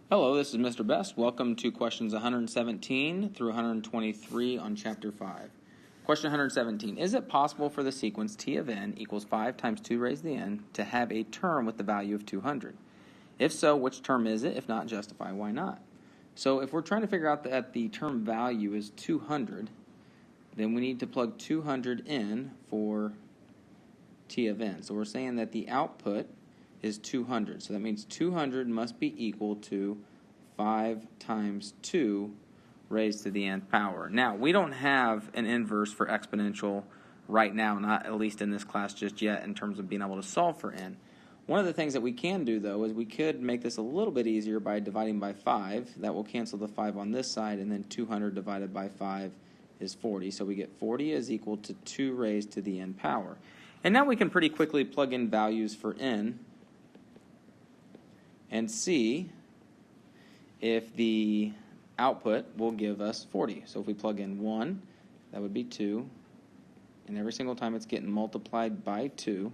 Hello, this is Mr. Best. Welcome to questions 117 through 123 on Chapter 5. Question 117. Is it possible for the sequence t of n equals 5 times 2 raised to the n to have a term with the value of 200? If so, which term is it? If not, justify why not. So if we're trying to figure out that the term value is 200, then we need to plug 200 in for t of n. So we're saying that the output is 200. So that means 200 must be equal to 5 times 2 raised to the nth power. Now, we don't have an inverse for exponential right now, not at least in this class just yet, in terms of being able to solve for n. One of the things that we can do, though, is we could make this a little bit easier by dividing by 5. That will cancel the 5 on this side, and then 200 divided by 5 is 40. So we get 40 is equal to 2 raised to the n power. And now we can pretty quickly plug in values for n and see if the output will give us 40. So if we plug in 1, that would be 2, and every single time it's getting multiplied by 2.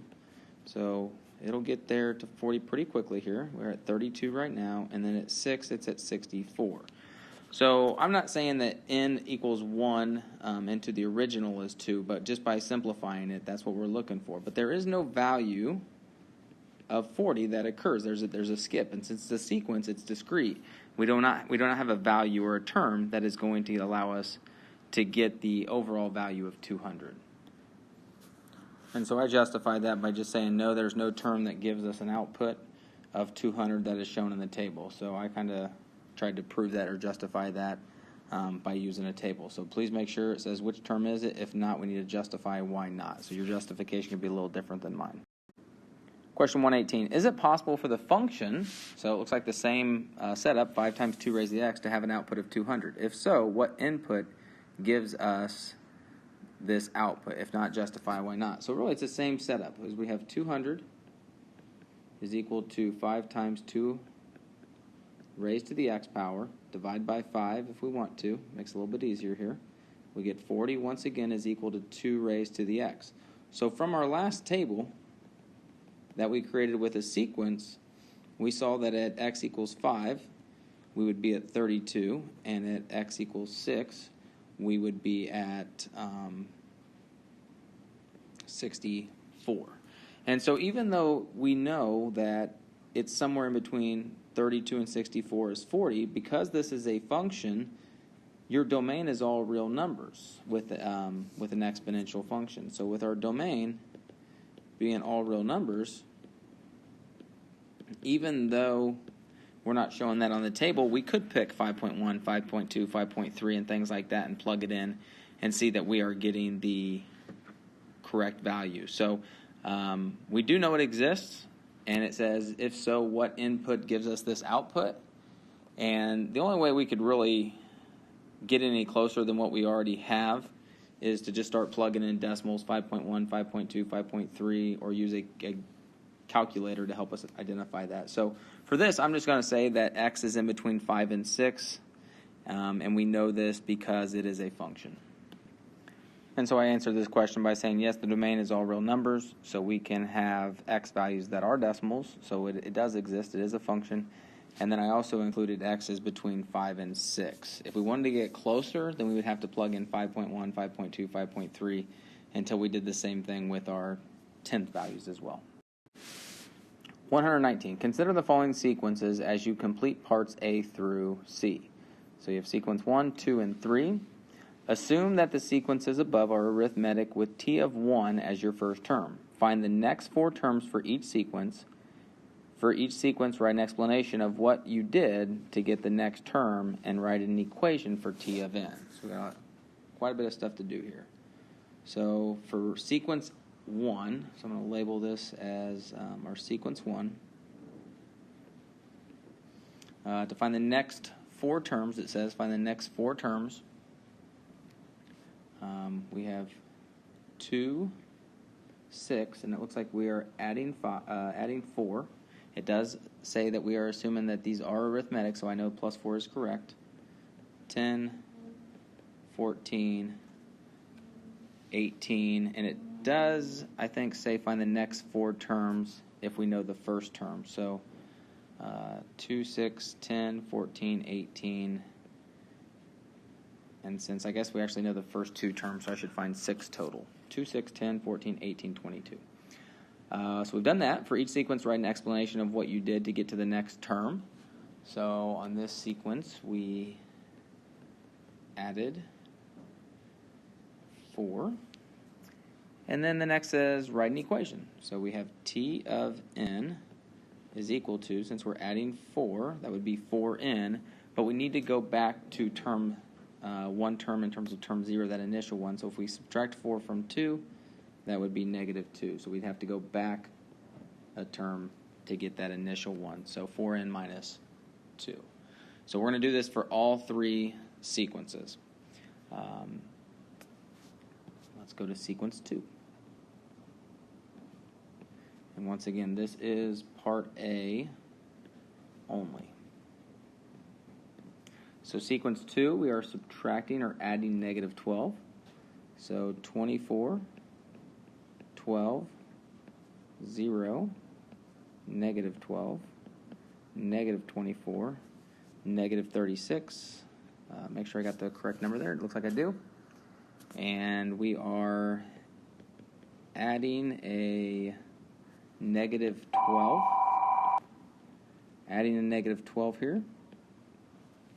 So it'll get there to 40 pretty quickly here. We're at 32 right now, and then at 6, it's at 64. So I'm not saying that n equals 1 into the original is 2, but just by simplifying it, that's what we're looking for. But there is no value of 40 that occurs. There's a skip, and since the sequence, it's discrete. We do not have a value or a term that is going to allow us to get the overall value of 200. And so I justify that by just saying no, there's no term that gives us an output of 200 that is shown in the table. So I kind of tried to prove that or justify that by using a table. So please make sure it says which term is it. If not, we need to justify why not. So your justification can be a little different than mine. Question 118, is it possible for the function, so it looks like the same setup, 5 times 2 raised to the x, to have an output of 200? If so, what input gives us this output? If not, justify why not. So really it's the same setup, as we have 200 is equal to 5 times 2 raised to the x power, divide by 5 if we want to, makes it a little bit easier here. We get 40 once again is equal to 2 raised to the x. So from our last table that we created with a sequence, we saw that at x equals 5, we would be at 32, and at x equals 6, we would be at 64. And so even though we know that it's somewhere in between 32 and 64 is 40, because this is a function, your domain is all real numbers with an exponential function. So with our domain being all real numbers, even though we're not showing that on the table, we could pick 5.1, 5.2, 5.3, and things like that and plug it in and see that we are getting the correct value. So we do know it exists, and it says, if so, what input gives us this output? And the only way we could really get any closer than what we already have is to just start plugging in decimals, 5.1, 5.2, 5.3, or use a calculator to help us identify that. So for this, I'm just going to say that x is in between 5 and 6, and we know this because it is a function. And so I answered this question by saying, yes, the domain is all real numbers, so we can have x values that are decimals, so it does exist, it is a function. And then I also included x is between 5 and 6. If we wanted to get closer, then we would have to plug in 5.1, 5.2, 5.3 until we did the same thing with our 10th values as well. 119. Consider the following sequences as you complete parts A through C. So you have sequence 1, 2, and 3. Assume that the sequences above are arithmetic with t of 1 as your first term. Find the next 4 terms for each sequence. For each sequence, write an explanation of what you did to get the next term and write an equation for t of n. So we've got quite a bit of stuff to do here. So for sequence 1, so I'm going to label this as our sequence 1. To find the next 4 terms, it says find the next 4 terms. We have 2, 6, and it looks like we are adding 4. It does say that we are assuming that these are arithmetic, so I know plus 4 is correct. 10, 14, 18, and it does, I think, say find the next 4 terms if we know the first term. So 2, 6, 10, 14, 18. And since I guess we actually know the first two terms, so I should find 6 total. 2, 6, 10, 14, 18, 22. So we've done that. For each sequence, write an explanation of what you did to get to the next term. So on this sequence, we added 4. And then the next says write an equation. So we have T of n is equal to, since we're adding 4, that would be 4n, but we need to go back to term one term in terms of term 0, that initial one. So if we subtract 4 from 2, that would be negative 2. So we'd have to go back a term to get that initial one. So 4n minus 2. So we're going to do this for all 3 sequences. Let's go to sequence 2. And once again, this is part A only. So sequence 2, we are subtracting or adding negative 12. So 24, 12, 0, negative 12, negative 24, negative 36. Make sure I got the correct number there. It looks like I do. And we are adding a negative 12. Adding a negative 12 here.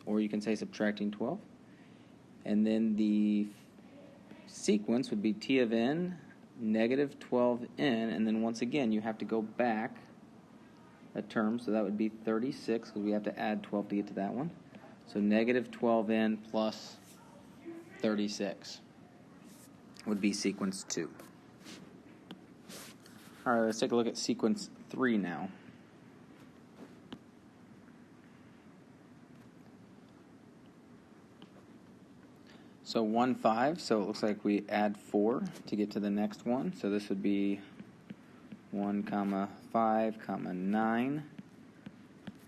Or you can say subtracting 12. And then the sequence would be T of n, negative 12n, and then once again you have to go back a term, so that would be 36, because we have to add 12 to get to that one. So negative 12n plus 36 would be sequence 2. All right, let's take a look at sequence 3 now. So 1, 5, so it looks like we add 4 to get to the next one. So this would be 1, 5, 9,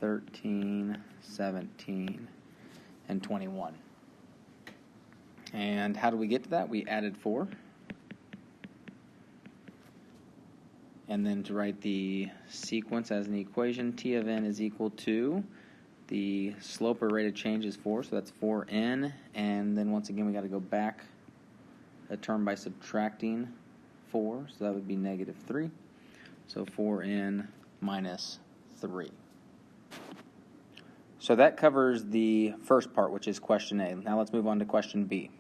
13, 17, and 21. And how do we get to that? We added 4. And then to write the sequence as an equation, T of n is equal to, the slope or rate of change is 4, so that's 4n. And then once again, we got to go back a term by subtracting 4, so that would be negative 3. So 4n minus 3. So that covers the first part, which is question A. Now let's move on to question B.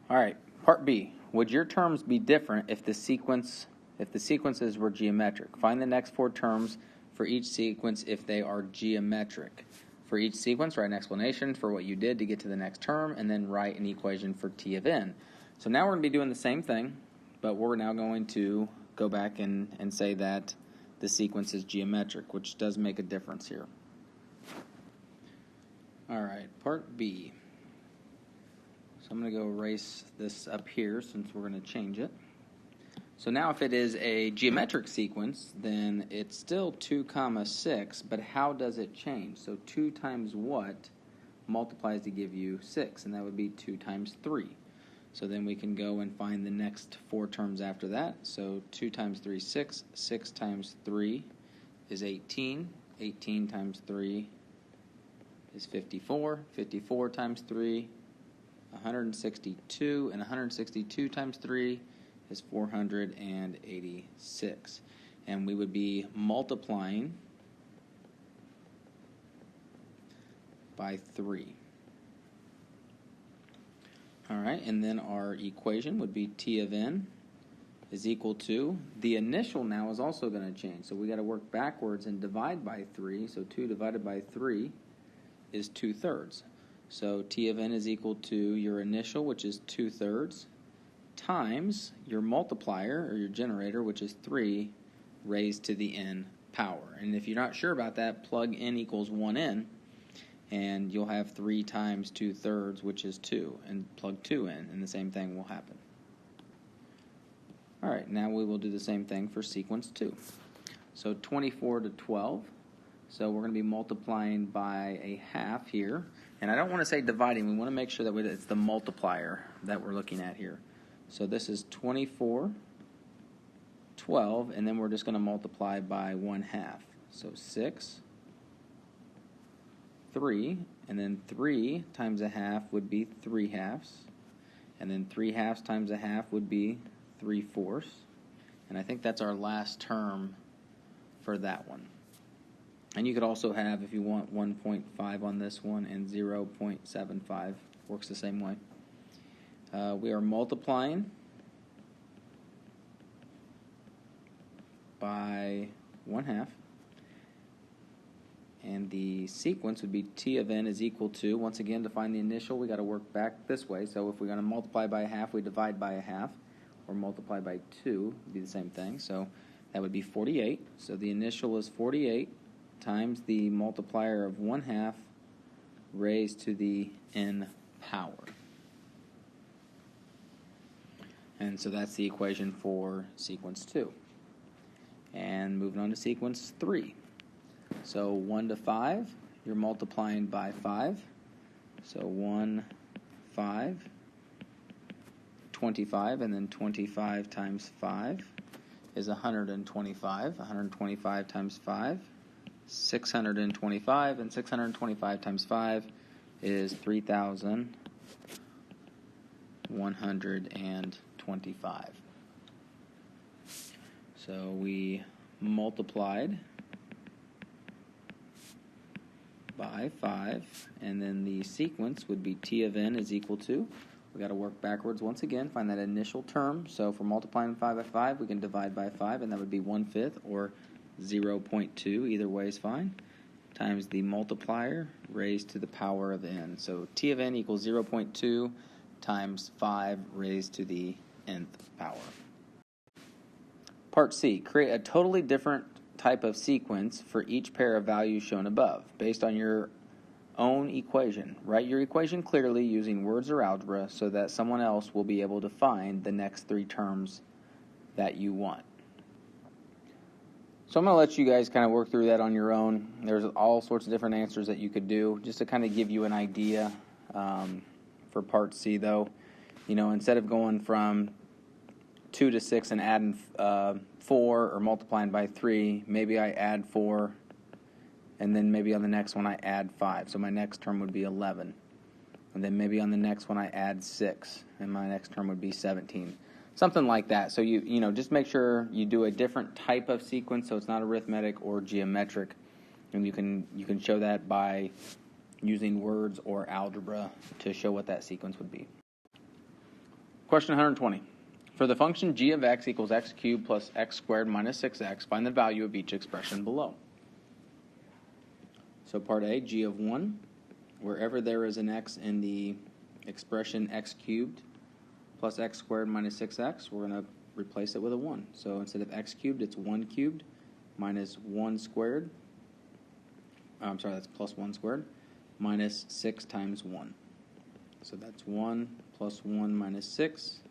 All right, part B. Would your terms be different if the sequences were geometric? Find the next 4 terms for each sequence if they are geometric. For each sequence, write an explanation for what you did to get to the next term, and then write an equation for T of n. So now we're going to be doing the same thing, but we're now going to go back and say that the sequence is geometric, which does make a difference here. All right, part B. So I'm going to go erase this up here since we're going to change it. So now if it is a geometric sequence, then it's still 2, 6, but how does it change? So 2 times what multiplies to give you 6, and that would be 2 times 3. So then we can go and find the next 4 terms after that. So 2 times 3 is 6, 6 times 3 is 18, 18 times 3 is 54, 54 times 3, 162, and 162 times 3 is 486. And we would be multiplying by 3. All right, and then our equation would be T of n is equal to, the initial now is also going to change. So we got to work backwards and divide by 3. So 2 divided by 3 is 2/3. So T of n is equal to your initial, which is 2/3, times your multiplier, or your generator, which is 3 raised to the n power. And if you're not sure about that, plug n equals 1n, and you'll have 3 times 2/3, which is 2, and plug 2 in, and the same thing will happen. All right, now we will do the same thing for sequence 2. So 24 to 12, so we're going to be multiplying by a half here. And I don't want to say dividing, we want to make sure that it's the multiplier that we're looking at here. So this is 24, 12, and then we're just going to multiply by 1/2. So 6, 3, and then 3 times a half would be 3/2, and then 3/2 times a half would be 3/4, and I think that's our last term for that one. And you could also have, if you want, 1.5 on this one, and 0.75 works the same way. We are multiplying by 1/2, and the sequence would be t of n is equal to, once again, to find the initial, we got to work back this way. So if we're going to multiply by 1/2, we divide by 1/2, or multiply by 2, would be the same thing. So that would be 48. So the initial is 48 times the multiplier of 1/2 raised to the n power. And so that's the equation for sequence 2. And moving on to sequence 3. So 1 to 5, you're multiplying by 5. So 1, 5, 25, and then 25 times 5 is 125. 125 times 5, 625, and 625 times 5 is 3,125. So we multiplied by 5, and then the sequence would be t of n is equal to, we got to work backwards once again, find that initial term. So if we're multiplying 5 by 5, we can divide by 5, and that would be 1/5 or 0.2, either way is fine, times the multiplier raised to the power of n. So t of n equals 0.2 times 5 raised to the nth power. Part C, create a totally different type of sequence for each pair of values shown above, based on your own equation. Write your equation clearly using words or algebra so that someone else will be able to find the next 3 terms that you want. So I'm going to let you guys kind of work through that on your own. There's all sorts of different answers that you could do, just to kind of give you an idea. For part C, though, instead of going from 2 to 6 and adding 4 or multiplying by 3, maybe I add 4, and then maybe on the next one I add 5. So my next term would be 11. And then maybe on the next one I add 6, and my next term would be 17. Something like that. So you just make sure you do a different type of sequence, so it's not arithmetic or geometric, and you can show that by using words or algebra to show what that sequence would be. Question 120. For the function g of x equals x cubed plus x squared minus 6x, find the value of each expression below. So part A, g of 1, wherever there is an x in the expression x cubed plus x squared minus 6x, we're going to replace it with a 1. So instead of x cubed, it's 1 cubed minus 1 squared. That's plus 1 squared minus 6 times 1. So that's 1 plus 1 minus 6.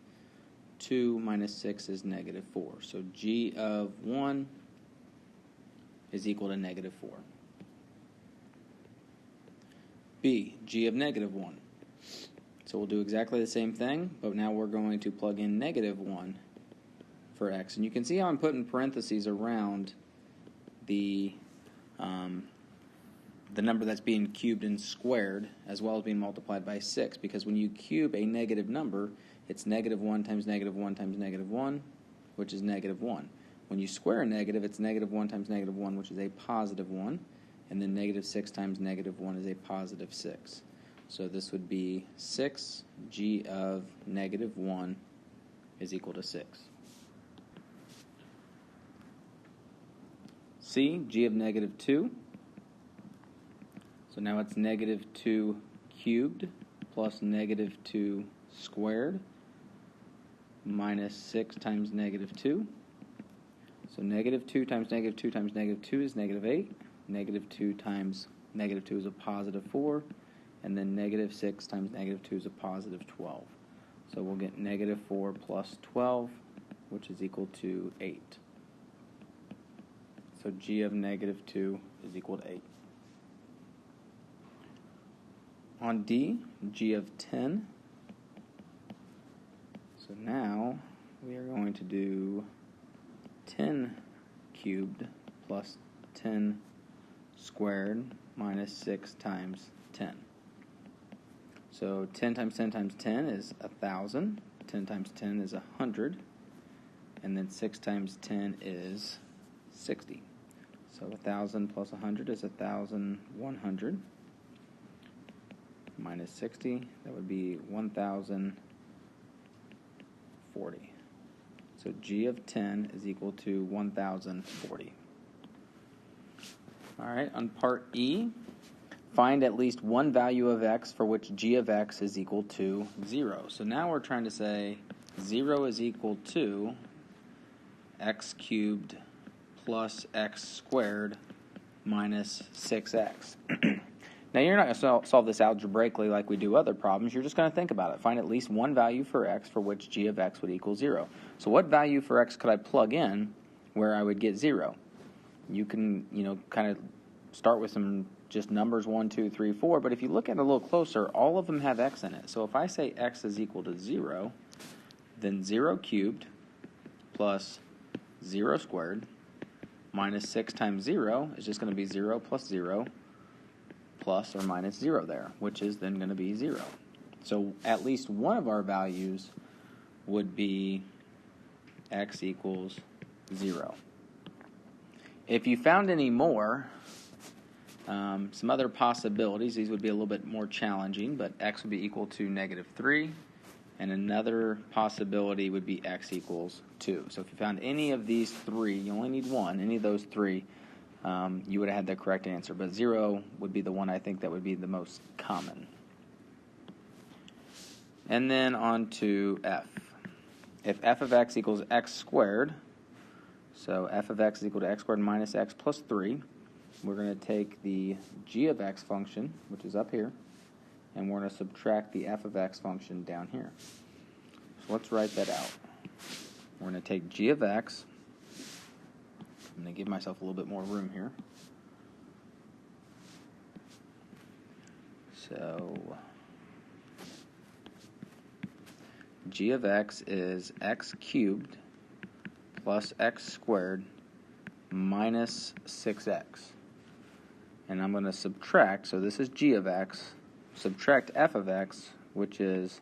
2 minus 6 is negative 4. So g of 1 is equal to negative 4. B, g of negative 1. So we'll do exactly the same thing, but now we're going to plug in negative 1 for x. And you can see how I'm putting parentheses around the number that's being cubed and squared, as well as being multiplied by 6, because when you cube a negative number, it's negative 1 times negative 1 times negative 1, which is negative 1. When you square a negative, it's negative 1 times negative 1, which is a positive 1, and then negative 6 times negative 1 is a positive 6. So this would be 6 g of negative 1 is equal to 6. C, g of negative 2. So now it's negative 2 cubed plus negative 2 squared minus 6 times negative 2. So negative 2 times negative 2 times negative 2 is negative 8. Negative 2 times negative 2 is a positive 4. And then negative 6 times negative 2 is a positive 12. So we'll get negative 4 plus 12, which is equal to 8. So g of negative 2 is equal to 8. On D, g of 10. So now we are going to do 10 cubed plus 10 squared minus 6 times 10. So 10 times 10 times 10 is 1,000. 10 times 10 is 100. And then 6 times 10 is 60. So 1,000 plus 100 is 1,100. Minus 60, that would be 1,040. So G of 10 is equal to 1,040. All right, on part E, find at least one value of x for which G of x is equal to 0. So now we're trying to say 0 is equal to x cubed plus x squared minus 6x. Now, you're not going to solve this algebraically like we do other problems. You're just going to think about it. Find at least one value for x for which G of x would equal 0. So what value for x could I plug in where I would get 0? You can, kind of start with some just numbers 1, 2, 3, 4. But if you look at it a little closer, all of them have x in it. So if I say x is equal to 0, then 0 cubed plus 0 squared minus 6 times 0 is just going to be 0 plus 0 plus or minus 0 there, which is then going to be 0. So at least one of our values would be x equals 0. If you found any more, some other possibilities, these would be a little bit more challenging, but x would be equal to -3, and another possibility would be x equals 2. So if you found any of these three, you only need one, any of those three, you would have had the correct answer. But 0 would be the one I think that would be the most common. And then on to f. If f of x equals x squared, so f of x is equal to x squared minus x plus 3, we're going to take the g of x function, which is up here, and we're going to subtract the f of x function down here. So let's write that out. We're going to take g of x. I'm going to give myself a little bit more room here. So g of x is x cubed plus x squared minus 6x. And I'm going to subtract, so this is g of x, subtract f of x, which is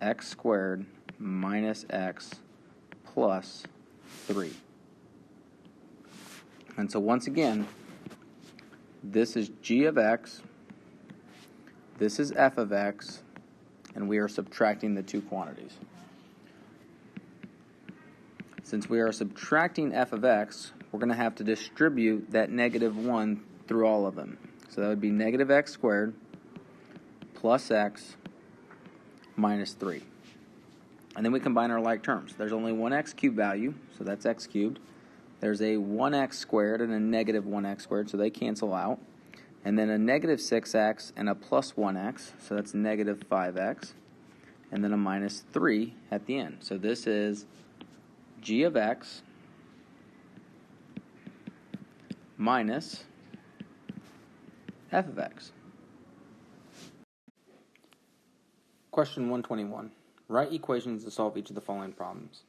x squared minus x plus 3. And so once again, this is g of x, this is f of x, and we are subtracting the two quantities. Since we are subtracting f of x, we're going to have to distribute that -1 through all of them. So that would be negative x squared plus x minus 3. And then we combine our like terms. There's only one x cubed value, so that's x cubed. There's a 1x squared and a negative 1x squared, so they cancel out. And then a negative 6x and a plus 1x, so that's negative 5x. And then a minus 3 at the end. So this is g of x minus f of x. Question 121. Write equations to solve each of the following problems.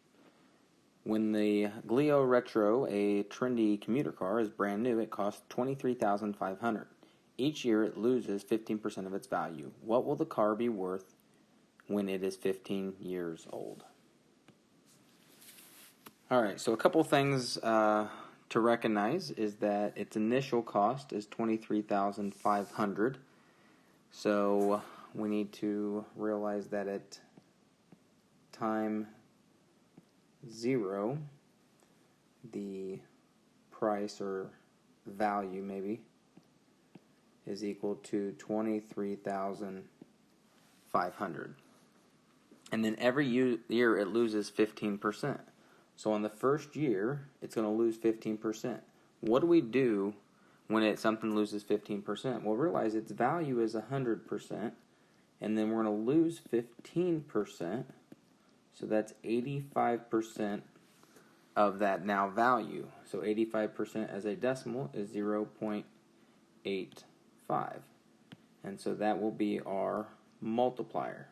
When the Clio Retro, a trendy commuter car, is brand new, it costs $23,500. Each year it loses 15% of its value. What will the car be worth when it is 15 years old? All right, so a couple things to recognize is that its initial cost is $23,500. So we need to realize that at time 0, the price or value maybe is equal to $23,500. And then every year it loses 15%. So in the first year, it's going to lose 15%. What do we do when something loses 15%? Well, realize its value is 100%, and then we're going to lose 15%. So that's 85% of that now value. So 85% as a decimal is 0.85. And so that will be our multiplier.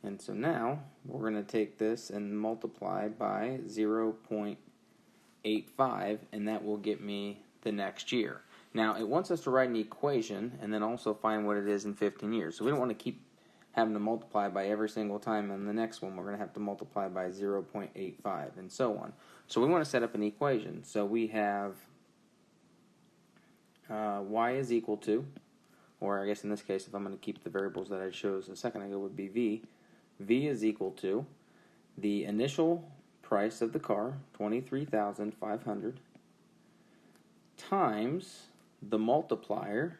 And so now we're going to take this and multiply by 0.85. 0.85, and that will get me the next year. Now, it wants us to write an equation and then also find what it is in 15 years. So we don't want to keep having to multiply by every single time, and the next one we're going to have to multiply by 0.85 and so on. So we want to set up an equation. So we have y is equal to, or I guess in this case if I'm going to keep the variables that I chose a second ago would be v. V is equal to the initial price of the car, $23,500, times the multiplier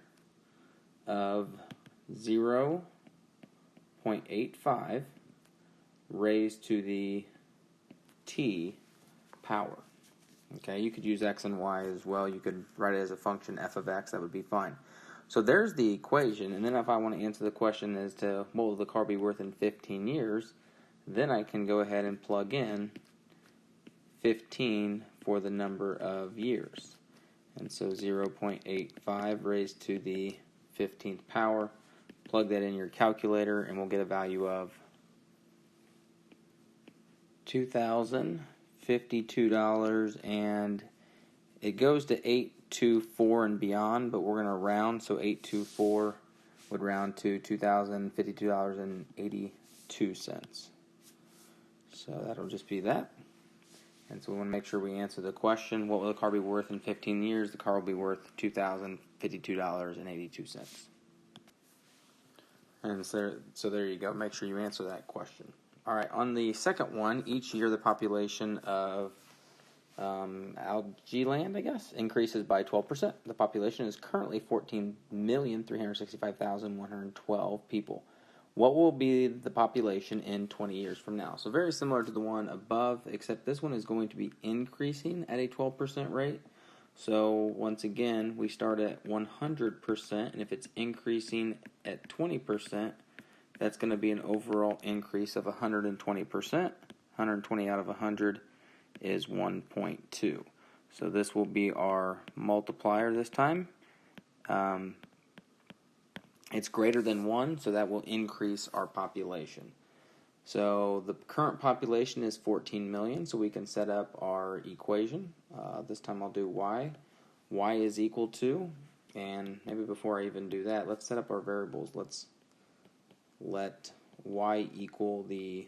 of 0.85 raised to the t power. Okay, you could use x and y as well. You could write it as a function f of x. That would be fine. So there's the equation. And then if I want to answer the question as to what will the car be worth in 15 years, then I can go ahead and plug in 15 for the number of years. And so 0.85 raised to the 15th power. Plug that in your calculator and we'll get a value of $2,052, and it goes to 824 and beyond, but we're going to round, so 824 would round to $2,052.82. So that'll just be that. And so we want to make sure we answer the question, what will the car be worth in 15 years? The car will be worth $2,052.82. And so there you go. Make sure you answer that question. All right, on the second one, each year the population of algae land, I guess, increases by 12%. The population is currently 14,365,112 people. What will be the population in 20 years from now? So very similar to the one above, except this one is going to be increasing at a 12% rate. So once again, we start at 100%, and if it's increasing at 20%, that's going to be an overall increase of 120%. 120 out of 100 is 1.2. So this will be our multiplier this time. It's greater than 1, so that will increase our population. So the current population is 14 million, so we can set up our equation. This time I'll do y. Y is equal to, and maybe before I even do that, let's set up our variables. Let's let y equal the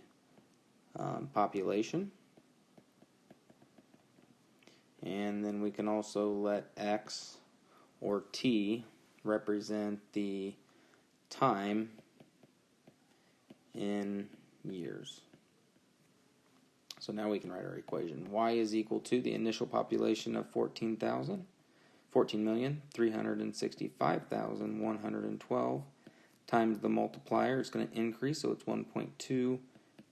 population. And then we can also let x or t represent the time in years. So now we can write our equation. Y is equal to the initial population of 14,365,112 times the multiplier. It's going to increase, so it's 1.2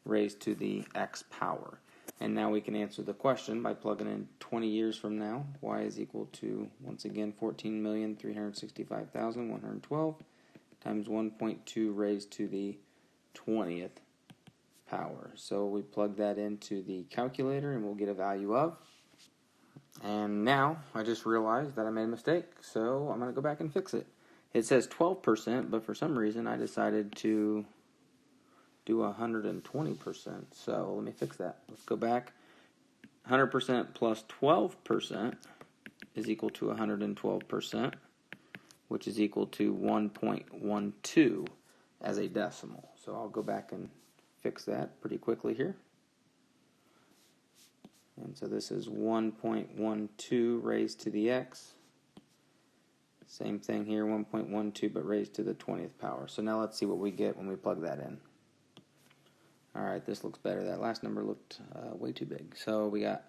raised to the x power. And now we can answer the question by plugging in 20 years from now. Y is equal to, once again, 14,365,112 times 1.2 raised to the 20th power. So we plug that into the calculator and we'll get a value of. And now I just realized that I made a mistake, so I'm going to go back and fix it. It says 12%, but for some reason I decided to do 120%. So let me fix that. Let's go back. 100% plus 12% is equal to 112%, which is equal to 1.12 as a decimal. So I'll go back and fix that pretty quickly here. And so this is 1.12 raised to the x. Same thing here, 1.12, but raised to the 20th power. So now let's see what we get when we plug that in. All right, this looks better. That last number looked way too big. So we got,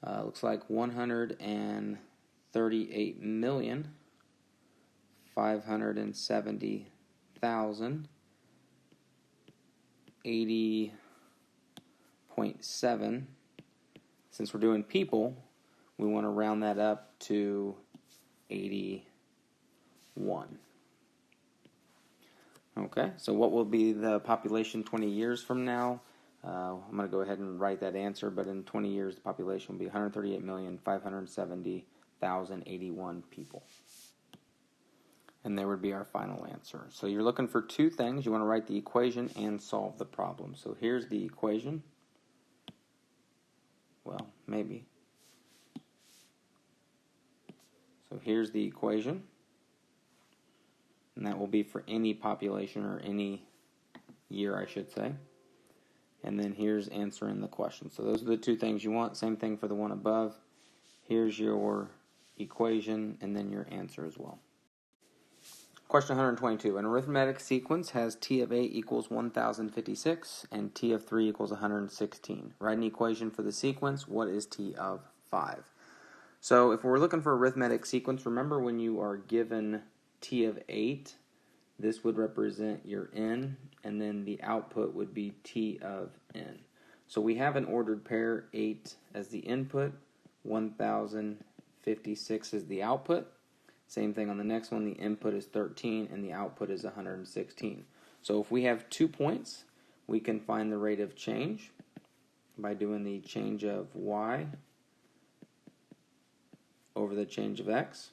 looks like 138,570,80.7. Since we're doing people, we want to round that up to 81. Okay, so what will be the population 20 years from now? I'm going to go ahead and write that answer, but in 20 years the population will be 138,570,081 people. And there would be our final answer. So you're looking for two things. You want to write the equation and solve the problem. So here's the equation. Well, maybe. So here's the equation, and that will be for any population or any year, I should say. And then here's answering the question. So those are the two things you want. Same thing for the one above. Here's your equation and then your answer as well. Question 122. An arithmetic sequence has t of 8 equals 1056 and t of 3 equals 116. Write an equation for the sequence. What is t of 5? So if we're looking for a arithmetic sequence, remember when you are given t of 8, this would represent your n, and then the output would be t of n. So we have an ordered pair, 8 as the input, 1056 is the output. Same thing on the next one, the input is 13 and the output is 116. So if we have 2 points, we can find the rate of change by doing the change of y over the change of x.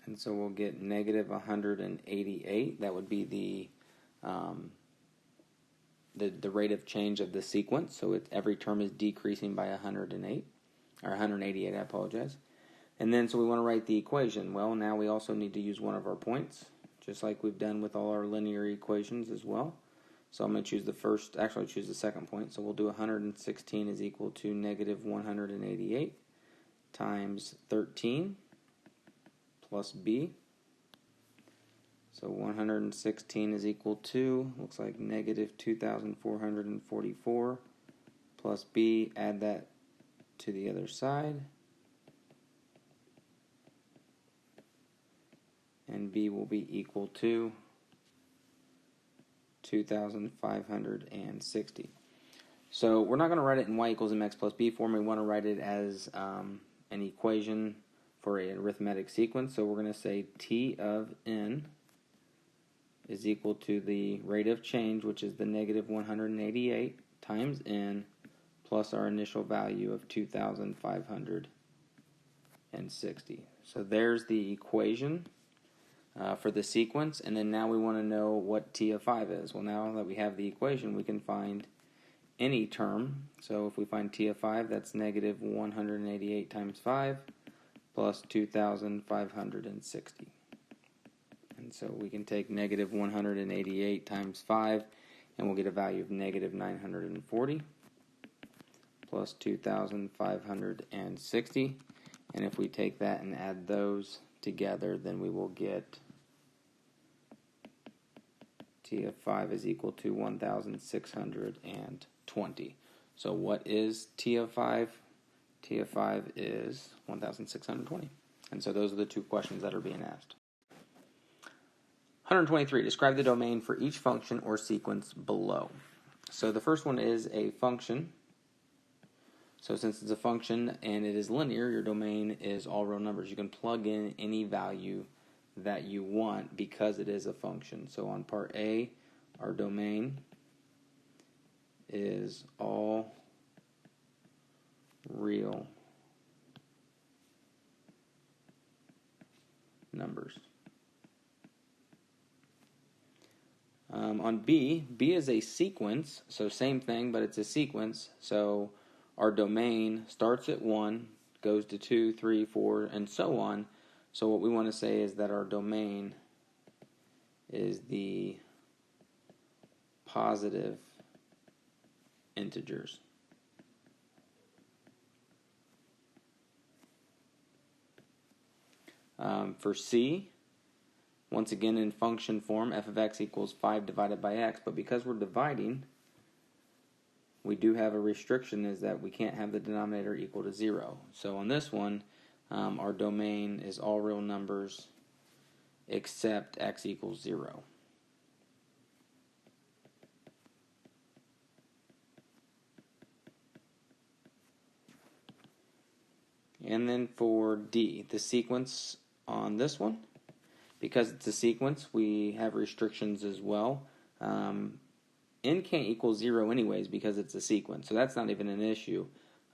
And so we'll get negative 188. That would be the rate of change of the sequence. So every term is decreasing by 108, or 188, I apologize. And then so we want to write the equation. Well, now we also need to use one of our points, just like we've done with all our linear equations as well. So I'm going to choose the first, actually choose the second point. So we'll do 116 is equal to negative 188 times 13 plus b. So 116 is equal to, looks like negative 2,444 plus b, add that to the other side. And b will be equal to 2,560. So we're not going to write it in y equals mx plus b form. We want to write it as an equation for an arithmetic sequence. So we're going to say t of n is equal to the rate of change, which is the negative 188 times n plus our initial value of 2,560. So there's the equation for the sequence, and then now we want to know what t of 5 is. Well, now that we have the equation, we can find any term. So if we find t of 5, that's negative 188 times 5 plus 2,560. And so we can take negative 188 times 5, and we'll get a value of negative 940 plus 2,560. And if we take that and add those together, then we will get t of 5 is equal to 1,620. So what is t of 5? T of 5 is 1,620. And so those are the two questions that are being asked. 123. Describe the domain for each function or sequence below. So the first one is a function. So since it's a function and it is linear, your domain is all real numbers. You can plug in any value that you want because it is a function. So on part A, our domain is all real numbers. On B, B is a sequence, so same thing, but it's a sequence. So our domain starts at 1, goes to 2, 3, 4, and so on. So what we want to say is that our domain is the positive integers. For C, once again in function form, f of x equals 5 divided by x, but because we're dividing, we do have a restriction, is that we can't have the denominator equal to 0. So on this one, our domain is all real numbers except x equals 0. And then for D, the sequence on this one, because it's a sequence, we have restrictions as well. N can't equal 0 anyways because it's a sequence, so that's not even an issue.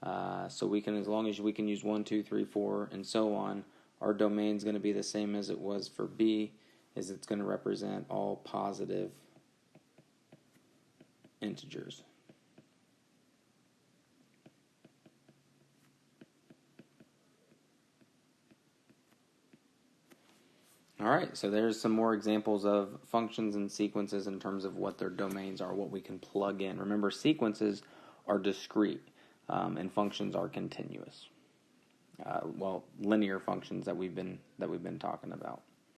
So we can, as long as we can use 1, 2, 3, 4, and so on, our domain is going to be the same as it was for B, is it's going to represent all positive integers. All right, so there's some more examples of functions and sequences in terms of what their domains are, what we can plug in. Remember, sequences are discrete, and functions are continuous. Linear functions that we've been talking about.